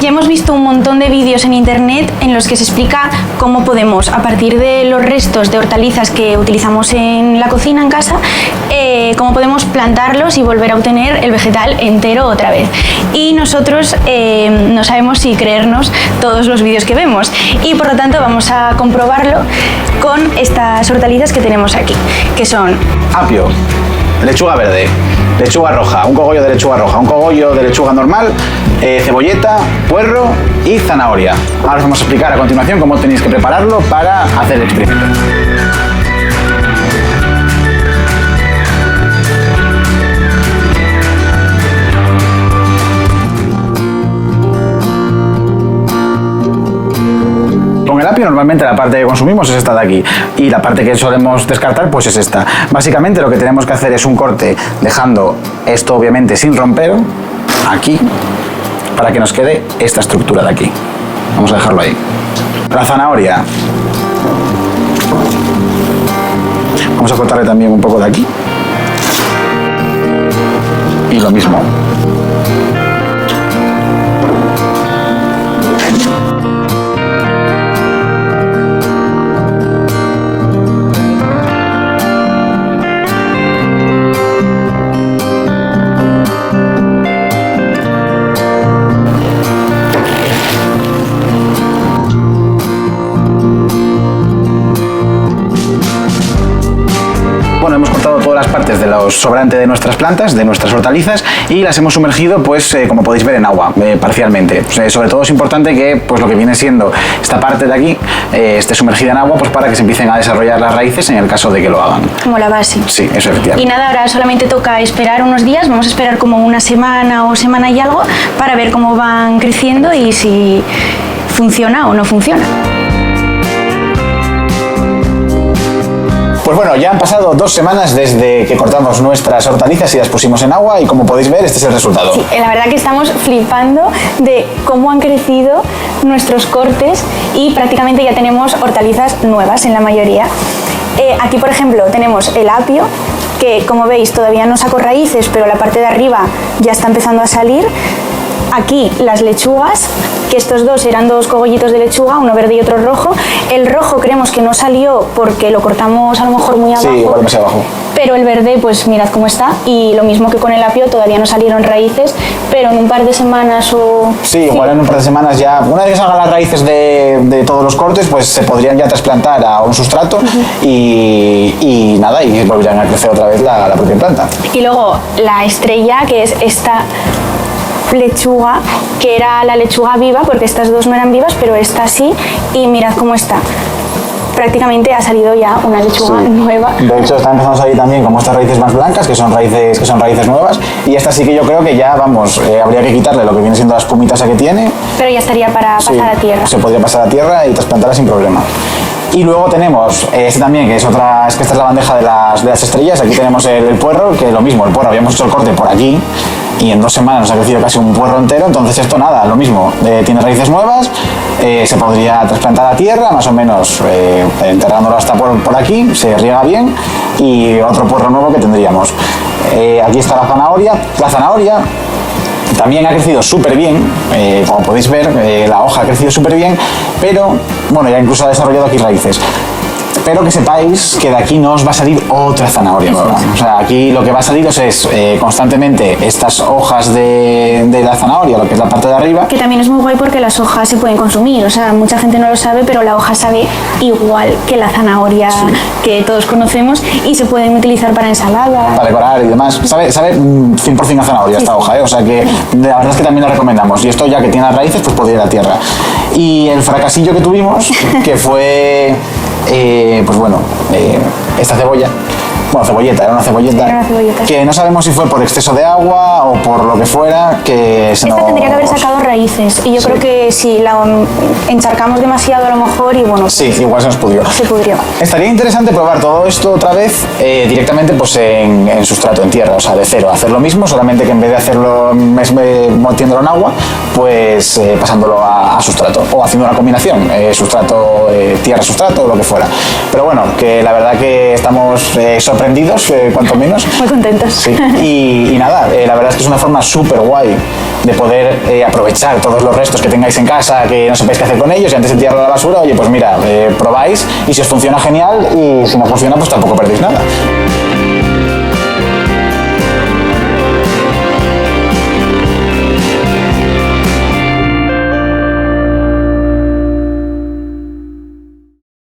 Ya hemos visto un montón de vídeos en internet en los que se explica cómo podemos, a partir de los restos de hortalizas que utilizamos en la cocina en casa, cómo podemos plantarlos y volver a obtener el vegetal entero otra vez. Y nosotros no sabemos si creernos todos los vídeos que vemos y por lo tanto vamos a comprobarlo con estas hortalizas que tenemos aquí, que son apio, lechuga verde, lechuga roja, un cogollo de lechuga roja, un cogollo de lechuga normal, cebolleta, puerro y zanahoria. Ahora os vamos a explicar a continuación cómo tenéis que prepararlo para hacer el experimento. Con el apio normalmente la parte que consumimos es esta de aquí y la parte que solemos descartar pues es esta. Básicamente lo que tenemos que hacer es un corte dejando esto obviamente sin romper aquí para que nos quede esta estructura de aquí. Vamos a dejarlo ahí. La zanahoria. Vamos a cortarle también un poco de aquí. Y lo mismo. Bueno, hemos cortado todas las partes de los sobrantes de nuestras plantas, de nuestras hortalizas, y las hemos sumergido, pues como podéis ver, en agua, parcialmente. Sobre todo es importante que pues lo que viene siendo esta parte de aquí esté sumergida en agua, pues para que se empiecen a desarrollar las raíces en el caso de que lo hagan. como la base. Sí, eso efectivamente. Y nada, ahora solamente toca esperar unos días, vamos a esperar como una semana o semana y algo para ver cómo van creciendo y si funciona o no funciona. Pues bueno, ya han pasado 2 semanas desde que cortamos nuestras hortalizas y las pusimos en agua y como podéis ver este es el resultado. Sí, la verdad que estamos flipando de cómo han crecido nuestros cortes y prácticamente ya tenemos hortalizas nuevas en la mayoría. Aquí por ejemplo tenemos el apio, que como veis todavía no sacó raíces, pero la parte de arriba ya está empezando a salir. Aquí las lechugas, que estos dos eran 2 cogollitos de lechuga, uno verde y otro rojo. El rojo creemos que no salió porque lo cortamos a lo mejor muy abajo. Sí, igual demasiado abajo. Pero el verde, pues mirad cómo está. Y lo mismo que con el apio, todavía no salieron raíces, pero en un par de semanas o... Sí, igual en un par de semanas ya, una vez que salgan las raíces de todos los cortes, pues se podrían ya trasplantar a un sustrato y nada, y volverían a crecer otra vez la propia planta. Y luego la estrella, que es esta lechuga, que era la lechuga viva, porque estas dos no eran vivas, pero esta sí, y mirad cómo está. Prácticamente ha salido ya una lechuga nueva. De hecho está empezando a salir también como estas raíces más blancas, que son raíces nuevas, y esta sí que yo creo que ya, vamos, habría que quitarle lo que viene siendo la espumita esa que tiene. Pero ya estaría para pasar a tierra. Se podría pasar a tierra y trasplantarla sin problema. Y luego tenemos este también, que es otra, es que esta es la bandeja de las estrellas. Aquí tenemos el puerro, que lo mismo, el puerro habíamos hecho el corte por aquí y en 2 semanas nos ha crecido casi un puerro entero, entonces esto nada, lo mismo, tiene raíces nuevas, se podría trasplantar a tierra, más o menos enterrándolo hasta por aquí, se riega bien y otro puerro nuevo que tendríamos. Aquí está la zanahoria también ha crecido súper bien, como podéis ver, la hoja ha crecido súper bien, pero bueno, ya incluso ha desarrollado aquí raíces. Pero que sepáis que de aquí no os va a salir otra zanahoria nueva. O sea, aquí lo que va a saliros es constantemente estas hojas de la zanahoria, lo que es la parte de arriba. Que también es muy guay porque las hojas se pueden consumir. O sea, mucha gente no lo sabe, pero la hoja sabe igual que la zanahoria que todos conocemos y se pueden utilizar para ensalada. Para decorar y demás. Sabe 100% a zanahoria esta hoja, O sea que la verdad es que también lo recomendamos. Y esto ya que tiene las raíces, pues podría ir a tierra. Y el fracasillo que tuvimos, que fue... pues bueno, esta cebolla, bueno, cebolleta, era una cebolleta, que no sabemos si fue por exceso de agua o por lo que fuera, que se Esta tendría que haber sacado raíces y yo creo que si la encharcamos demasiado a lo mejor y bueno... Sí, igual se nos pudrió. Se pudrió. Estaría interesante probar todo esto otra vez directamente pues en sustrato, en tierra, o sea, de cero, hacer lo mismo, solamente que en vez de hacerlo metiéndolo en agua, pues pasándolo a sustrato o haciendo una combinación, sustrato, tierra, sustrato o lo que fuera. Pero bueno, que la verdad que estamos sorprendidos sorprendidos, cuanto menos. Muy contentos. Sí. Y nada, la verdad es que es una forma súper guay de poder aprovechar todos los restos que tengáis en casa, que no sepáis qué hacer con ellos, y antes de tirarlo a la basura, oye, pues mira, probáis, y si os funciona, genial, y si no funciona, pues tampoco perdéis nada.